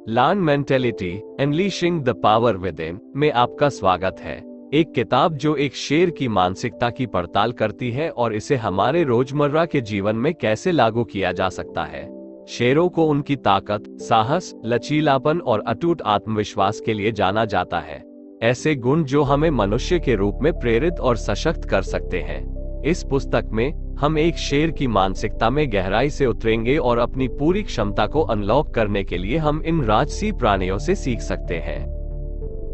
Lion mentality unleashing the power within में आपका स्वागत है। एक किताब जो एक शेर की मानसिकता की पड़ताल करती है और इसे हमारे रोजमर्रा के जीवन में कैसे लागू किया जा सकता है। शेरों को उनकी ताकत, साहस, लचीलापन और अटूट आत्मविश्वास के लिए जाना जाता है। ऐसे गुण जो हमें मनुष्य के रूप में प्रेरित और सशक्त कर सकते हैं। इस पुस्तक में हम एक शेर की मानसिकता में गहराई से उतरेंगे और अपनी पूरी क्षमता को अनलॉक करने के लिए हम इन राजसी प्राणियों से सीख सकते हैं।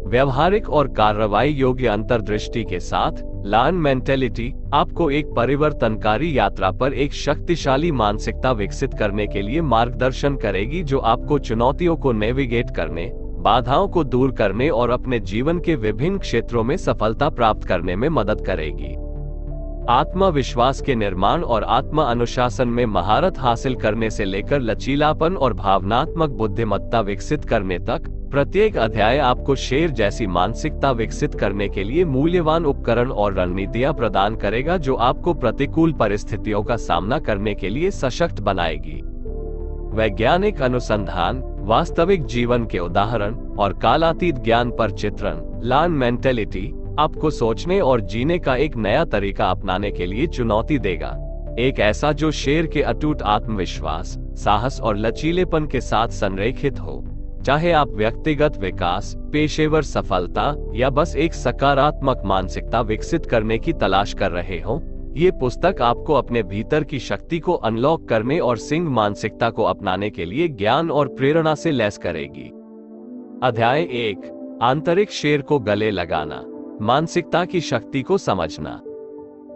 व्यवहारिक और कार्रवाई योग्य अंतर्दृष्टि के साथ लायन मेंटेलिटी आपको एक परिवर्तनकारी यात्रा पर एक शक्तिशाली मानसिकता विकसित करने के लिए मार्गदर्शन करेगी, जो आपको चुनौतियों को नेविगेट करने, बाधाओं को दूर करने और अपने जीवन के विभिन्न क्षेत्रों में सफलता प्राप्त करने में मदद करेगी। आत्मविश्वास के निर्माण और आत्म अनुशासन में महारत हासिल करने से लेकर लचीलापन और भावनात्मक बुद्धिमत्ता विकसित करने तक, प्रत्येक अध्याय आपको शेर जैसी मानसिकता विकसित करने के लिए मूल्यवान उपकरण और रणनीतियां प्रदान करेगा, जो आपको प्रतिकूल परिस्थितियों का सामना करने के लिए सशक्त बनाएगी। वैज्ञानिक अनुसंधान, वास्तविक जीवन के उदाहरण और कालातीत ज्ञान पर चित्रण लायन मेंटेलिटी आपको सोचने और जीने का एक नया तरीका अपनाने के लिए चुनौती देगा। एक ऐसा जो शेर के अटूट आत्मविश्वास, साहस और लचीलेपन के साथ संरेखित हो। चाहे आप व्यक्तिगत विकास, पेशेवर सफलता या बस एक सकारात्मक मानसिकता विकसित करने की तलाश कर रहे हो, ये पुस्तक आपको अपने भीतर की शक्ति को अनलॉक करने और सिंह मानसिकता को अपनाने के लिए ज्ञान और प्रेरणा से लैस करेगी। अध्याय 1, आंतरिक शेर को गले लगाना, मानसिकता की शक्ति को समझना।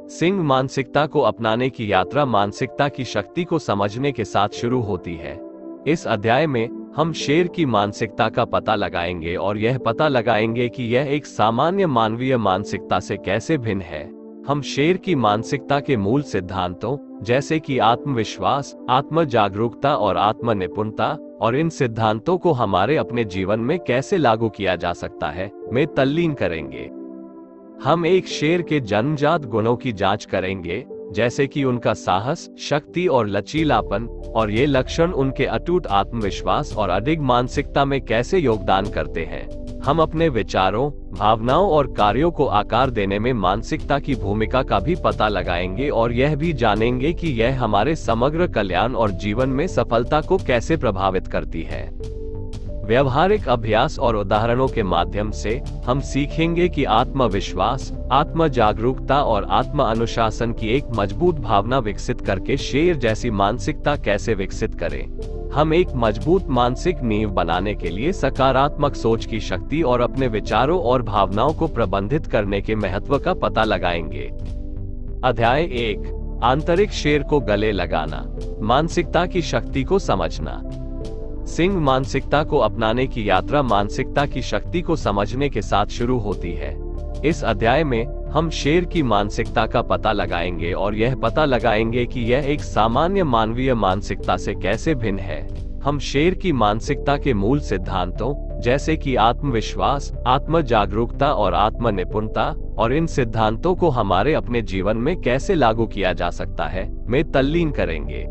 सिंह मानसिकता को अपनाने की यात्रा मानसिकता की शक्ति को समझने के साथ शुरू होती है। इस अध्याय में हम शेर की मानसिकता का पता लगाएंगे और यह पता लगाएंगे कि यह एक सामान्य मानवीय मानसिकता से कैसे भिन्न है। हम शेर की मानसिकता के मूल सिद्धांतों, जैसे कि आत्मविश्वास, आत्म जागरूकता और आत्म निपुणता, और इन सिद्धांतों को हमारे अपने जीवन में कैसे लागू किया जा सकता है, में तल्लीन करेंगे। हम एक शेर के जन्मजात गुणों की जांच करेंगे, जैसे कि उनका साहस, शक्ति और लचीलापन, और ये लक्षण उनके अटूट आत्मविश्वास और अडिग मानसिकता में कैसे योगदान करते हैं। हम अपने विचारों, भावनाओं और कार्यों को आकार देने में मानसिकता की भूमिका का भी पता लगाएंगे और यह भी जानेंगे कि यह हमारे समग्र कल्याण और जीवन में सफलता को कैसे प्रभावित करती है। व्यवहारिक अभ्यास और उदाहरणों के माध्यम से हम सीखेंगे कि आत्मविश्वास, आत्म जागरूकता और आत्म अनुशासन की एक मजबूत भावना विकसित करके शेर जैसी मानसिकता कैसे विकसित करें। हम एक मजबूत मानसिक नींव बनाने के लिए सकारात्मक सोच की शक्ति और अपने विचारों और भावनाओं को प्रबंधित करने के महत्व का पता लगाएंगे। अध्याय 1, आंतरिक शेर को गले लगाना, मानसिकता की शक्ति को समझना। सिंह मानसिकता को अपनाने की यात्रा मानसिकता की शक्ति को समझने के साथ शुरू होती है। इस अध्याय में हम शेर की मानसिकता का पता लगाएंगे और यह पता लगाएंगे कि यह एक सामान्य मानवीय मानसिकता से कैसे भिन्न है। हम शेर की मानसिकता के मूल सिद्धांतों, जैसे कि आत्मविश्वास, आत्म जागरूकता और आत्म निपुणता, और इन सिद्धांतों को हमारे अपने जीवन में कैसे लागू किया जा सकता है, में तल्लीन करेंगे।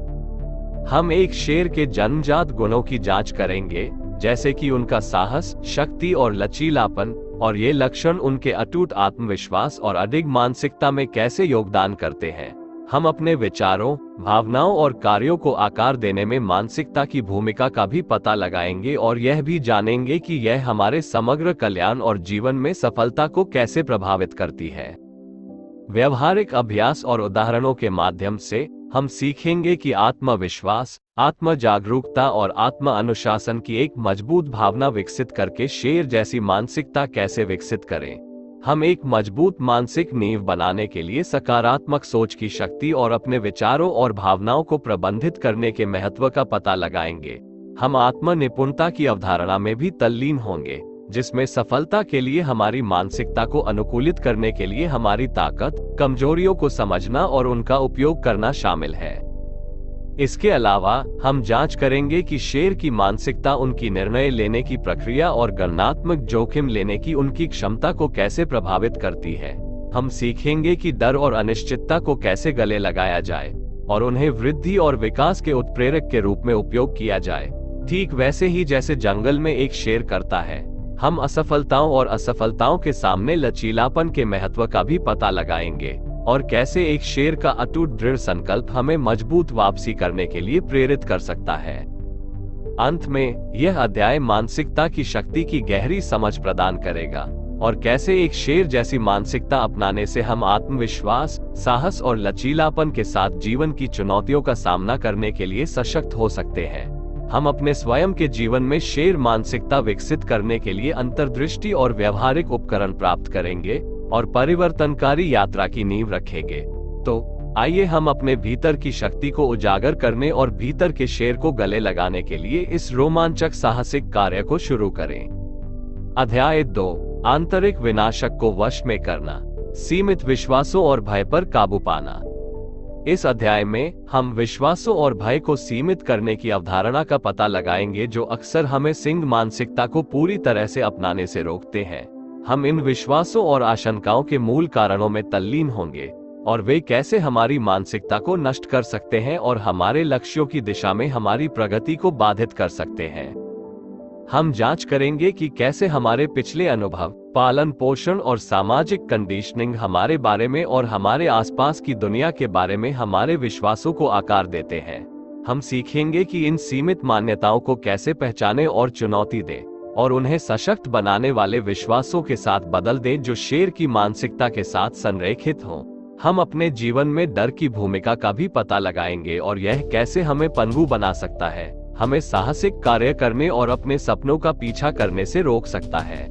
हम एक शेर के जन्मजात गुणों की जांच करेंगे, जैसे कि उनका साहस, शक्ति और लचीलापन, और ये लक्षण उनके अटूट आत्मविश्वास और अडिग मानसिकता में कैसे योगदान करते हैं। हम अपने विचारों, भावनाओं और कार्यों को आकार देने में मानसिकता की भूमिका का भी पता लगाएंगे और यह भी जानेंगे कि यह हमारे समग्र कल्याण और जीवन में सफलता को कैसे प्रभावित करती है। व्यवहारिक अभ्यास और उदाहरणों के माध्यम से हम सीखेंगे कि आत्मविश्वास, आत्म जागरूकता और आत्म अनुशासन की एक मजबूत भावना विकसित करके शेर जैसी मानसिकता कैसे विकसित करें। हम एक मजबूत मानसिक नींव बनाने के लिए सकारात्मक सोच की शक्ति और अपने विचारों और भावनाओं को प्रबंधित करने के महत्व का पता लगाएंगे। हम आत्म निपुणता की अवधारणा में भी तल्लीन होंगे, जिसमें सफलता के लिए हमारी मानसिकता को अनुकूलित करने के लिए हमारी ताकत, कमजोरियों को समझना और उनका उपयोग करना शामिल है। इसके अलावा हम जांच करेंगे कि शेर की मानसिकता उनकी निर्णय लेने की प्रक्रिया और गणनात्मक जोखिम लेने की उनकी क्षमता को कैसे प्रभावित करती है। हम सीखेंगे कि डर और अनिश्चितता को कैसे गले लगाया जाए और उन्हें वृद्धि और विकास के उत्प्रेरक के रूप में उपयोग किया जाए। ठीक वैसे ही जैसे जंगल में एक शेर करता है, हम असफलताओं और असफलताओं के सामने लचीलापन के महत्व का भी पता लगाएंगे और कैसे एक शेर का अटूट दृढ़ संकल्प हमें मजबूत वापसी करने के लिए प्रेरित कर सकता है। अंत में यह अध्याय मानसिकता की शक्ति की गहरी समझ प्रदान करेगा और कैसे एक शेर जैसी मानसिकता अपनाने से हम आत्मविश्वास, साहस और लचीलापन के साथ जीवन की चुनौतियों का सामना करने के लिए सशक्त हो सकते हैं। हम अपने स्वयं के जीवन में शेर मानसिकता विकसित करने के लिए अंतर्दृष्टि और व्यवहारिक उपकरण प्राप्त करेंगे और परिवर्तनकारी यात्रा की नींव रखेंगे। तो आइए हम अपने भीतर की शक्ति को उजागर करने और भीतर के शेर को गले लगाने के लिए इस रोमांचक साहसिक कार्य को शुरू करें। अध्याय 2, आंतरिक विनाशक को वश में करना, सीमित विश्वासों और भय पर काबू पाना। इस अध्याय में हम विश्वासों और भय को सीमित करने की अवधारणा का पता लगाएंगे जो अक्सर हमें सिंह मानसिकता को पूरी तरह से अपनाने से रोकते हैं। हम इन विश्वासों और आशंकाओं के मूल कारणों में तल्लीन होंगे और वे कैसे हमारी मानसिकता को नष्ट कर सकते हैं और हमारे लक्ष्यों की दिशा में हमारी प्रगति को बाधित कर सकते हैं। हम जांच करेंगे कि कैसे हमारे पिछले अनुभव, पालन पोषण और सामाजिक कंडीशनिंग हमारे बारे में और हमारे आसपास की दुनिया के बारे में हमारे विश्वासों को आकार देते हैं। हम सीखेंगे कि इन सीमित मान्यताओं को कैसे पहचानें और चुनौती दें और उन्हें सशक्त बनाने वाले विश्वासों के साथ बदल दें जो शेर की मानसिकता के साथ संरेखित हों। हम अपने जीवन में डर की भूमिका का भी पता लगाएंगे और यह कैसे हमें पनगु बना सकता है, हमें साहसिक कार्य करने और अपने सपनों का पीछा करने से रोक सकता है।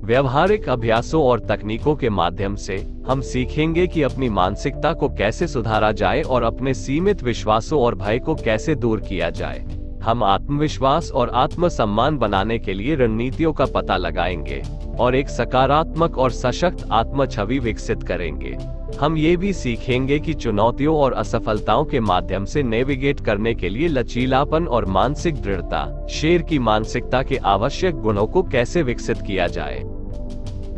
व्यवहारिक अभ्यासों और तकनीकों के माध्यम से हम सीखेंगे कि अपनी मानसिकता को कैसे सुधारा जाए और अपने सीमित विश्वासों और भय को कैसे दूर किया जाए। हम आत्मविश्वास और आत्मसम्मान बनाने के लिए रणनीतियों का पता लगाएंगे और एक सकारात्मक और सशक्त आत्म छवि विकसित करेंगे। हम ये भी सीखेंगे कि चुनौतियों और असफलताओं के माध्यम से नेविगेट करने के लिए लचीलापन और मानसिक दृढ़ता, शेर की मानसिकता के आवश्यक गुणों को कैसे विकसित किया जाए।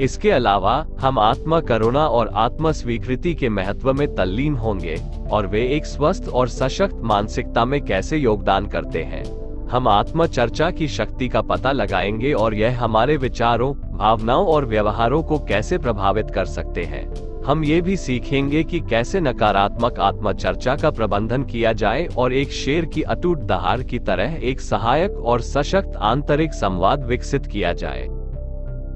इसके अलावा हम आत्म करुणा और आत्म स्वीकृति के महत्व में तल्लीन होंगे और वे एक स्वस्थ और सशक्त मानसिकता में कैसे योगदान करते हैं। हम आत्म चर्चा की शक्ति का पता लगाएंगे और यह हमारे विचारों, भावनाओं और व्यवहारों को कैसे प्रभावित कर सकते हैं। हम ये भी सीखेंगे कि कैसे नकारात्मक आत्मचर्चा का प्रबंधन किया जाए और एक शेर की अटूट दहाड़ की तरह एक सहायक और सशक्त आंतरिक संवाद विकसित किया जाए।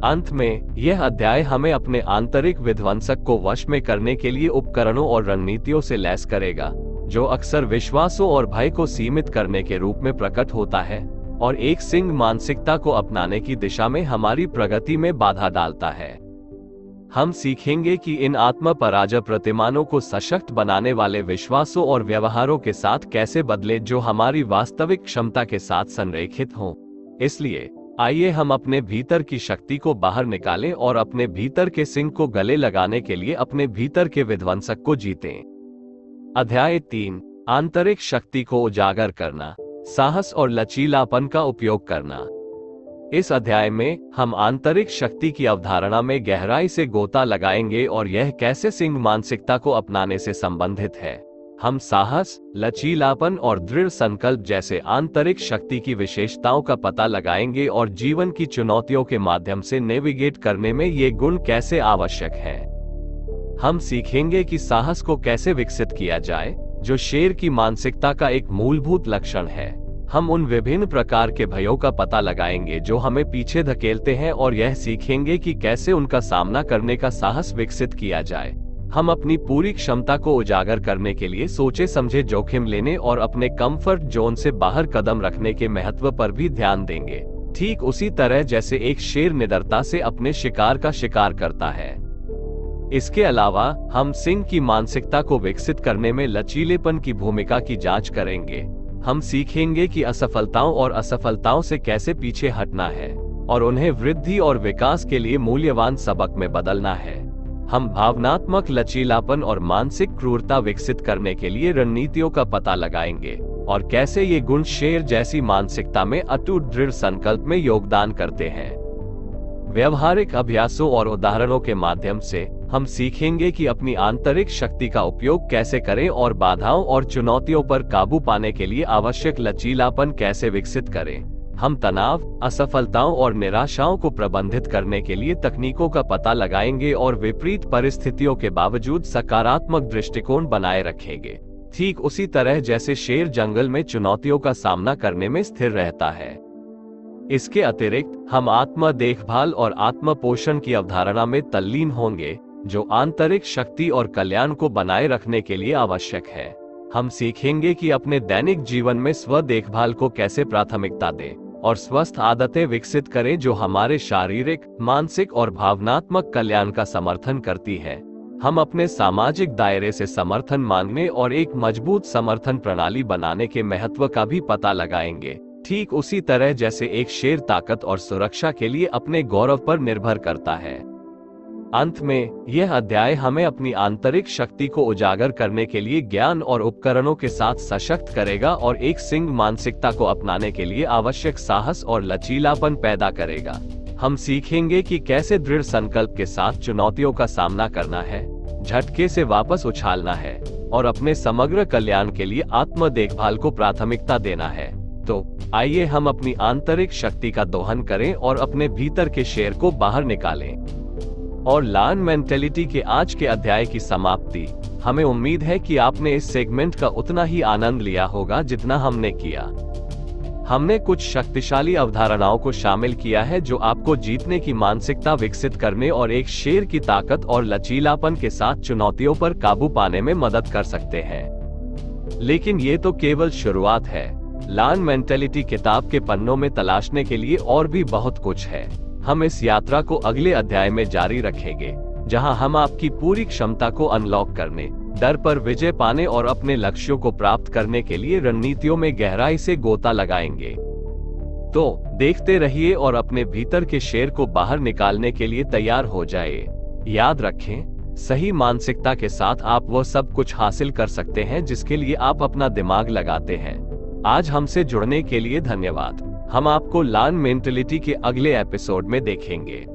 अंत में यह अध्याय हमें अपने आंतरिक विध्वंसक को वश में करने के लिए उपकरणों और रणनीतियों से लैस करेगा जो अक्सर विश्वासों और भय को सीमित करने के रूप में प्रकट होता है और एक सिंह मानसिकता को अपनाने की दिशा में हमारी प्रगति में बाधा डालता है। हम सीखेंगे कि इन आत्म पराजय प्रतिमानों को सशक्त बनाने वाले विश्वासों और व्यवहारों के साथ कैसे बदले जो हमारी वास्तविक क्षमता के साथ संरेखित हों। इसलिए आइए हम अपने भीतर की शक्ति को बाहर निकालें और अपने भीतर के सिंह को गले लगाने के लिए अपने भीतर के विध्वंसक को जीतें। अध्याय 3, आंतरिक शक्ति को उजागर करना, साहस और लचीलापन का उपयोग करना। इस अध्याय में हम आंतरिक शक्ति की अवधारणा में गहराई से गोता लगाएंगे और यह कैसे सिंह मानसिकता को अपनाने से संबंधित है। हम साहस, लचीलापन और दृढ़ संकल्प जैसे आंतरिक शक्ति की विशेषताओं का पता लगाएंगे और जीवन की चुनौतियों के माध्यम से नेविगेट करने में ये गुण कैसे आवश्यक हैं। हम सीखेंगे कि साहस को कैसे विकसित किया जाए जो शेर की मानसिकता का एक मूलभूत लक्षण है। हम उन विभिन्न प्रकार के भयों का पता लगाएंगे जो हमें पीछे धकेलते हैं और यह सीखेंगे कि कैसे उनका सामना करने का साहस विकसित किया जाए। हम अपनी पूरी क्षमता को उजागर करने के लिए सोचे समझे जोखिम लेने और अपने कंफर्ट जोन से बाहर कदम रखने के महत्व पर भी ध्यान देंगे, ठीक उसी तरह जैसे एक शेर निडरता से अपने शिकार का शिकार करता है। इसके अलावा हम सिंह की मानसिकता को विकसित करने में लचीलेपन की भूमिका की जांच करेंगे। हम सीखेंगे कि असफलताओं और असफलताओं से कैसे पीछे हटना है और उन्हें वृद्धि और विकास के लिए मूल्यवान सबक में बदलना है। हम भावनात्मक लचीलापन और मानसिक क्रूरता विकसित करने के लिए रणनीतियों का पता लगाएंगे और कैसे ये गुण शेर जैसी मानसिकता में अटूट दृढ़ संकल्प में योगदान करते हैं। व्यवहारिक अभ्यासों और उदाहरणों के माध्यम से हम सीखेंगे कि अपनी आंतरिक शक्ति का उपयोग कैसे करें और बाधाओं और चुनौतियों पर काबू पाने के लिए आवश्यक लचीलापन कैसे विकसित करें। हम तनाव, असफलताओं और निराशाओं को प्रबंधित करने के लिए तकनीकों का पता लगाएंगे और विपरीत परिस्थितियों के बावजूद सकारात्मक दृष्टिकोण बनाए रखेंगे, ठीक उसी तरह जैसे शेर जंगल में चुनौतियों का सामना करने में स्थिर रहता है। इसके अतिरिक्त हम आत्म देखभाल और आत्म पोषण की अवधारणा में तल्लीन होंगे, जो आंतरिक शक्ति और कल्याण को बनाए रखने के लिए आवश्यक है। हम सीखेंगे कि अपने दैनिक जीवन में स्व देखभाल को कैसे प्राथमिकता दें और स्वस्थ आदतें विकसित करें जो हमारे शारीरिक, मानसिक और भावनात्मक कल्याण का समर्थन करती है। हम अपने सामाजिक दायरे से समर्थन मांगने और एक मजबूत समर्थन प्रणाली बनाने के महत्व का भी पता लगाएंगे, ठीक उसी तरह जैसे एक शेर ताकत और सुरक्षा के लिए अपने गौरव पर निर्भर करता है। अंत में, यह अध्याय हमें अपनी आंतरिक शक्ति को उजागर करने के लिए ज्ञान और उपकरणों के साथ सशक्त करेगा और एक सिंह मानसिकता को अपनाने के लिए आवश्यक साहस और लचीलापन पैदा करेगा। हम सीखेंगे कि कैसे दृढ़ संकल्प के साथ चुनौतियों का सामना करना है, झटके से वापस उछालना है और अपने समग्र कल्याण के लिए आत्म देखभाल को प्राथमिकता देना है। तो आइए हम अपनी आंतरिक शक्ति का दोहन करें और अपने भीतर के शेर को बाहर निकालें। और लर्न मेंटेलिटी के आज के अध्याय की समाप्ति। हमें उम्मीद है कि आपने इस सेगमेंट का उतना ही आनंद लिया होगा जितना हमने किया। हमने कुछ शक्तिशाली अवधारणाओं को शामिल किया है जो आपको जीतने की मानसिकता विकसित करने और एक शेर की ताकत और लचीलापन के साथ चुनौतियों पर काबू पाने में मदद कर सकते हैं। लेकिन ये तो केवल शुरुआत है। लर्न मेंटेलिटी किताब के पन्नों में तलाशने के लिए और भी बहुत कुछ है। हम इस यात्रा को अगले अध्याय में जारी रखेंगे, जहां हम आपकी पूरी क्षमता को अनलॉक करने, डर पर विजय पाने और अपने लक्ष्यों को प्राप्त करने के लिए रणनीतियों में गहराई से गोता लगाएंगे। तो देखते रहिए और अपने भीतर के शेर को बाहर निकालने के लिए तैयार हो जाए। याद रखें, सही मानसिकता के साथ आप वह सब कुछ हासिल कर सकते हैं जिसके लिए आप अपना दिमाग लगाते हैं। आज हमसे जुड़ने के लिए धन्यवाद। हम आपको लर्न मेंटेलिटी के अगले एपिसोड में देखेंगे।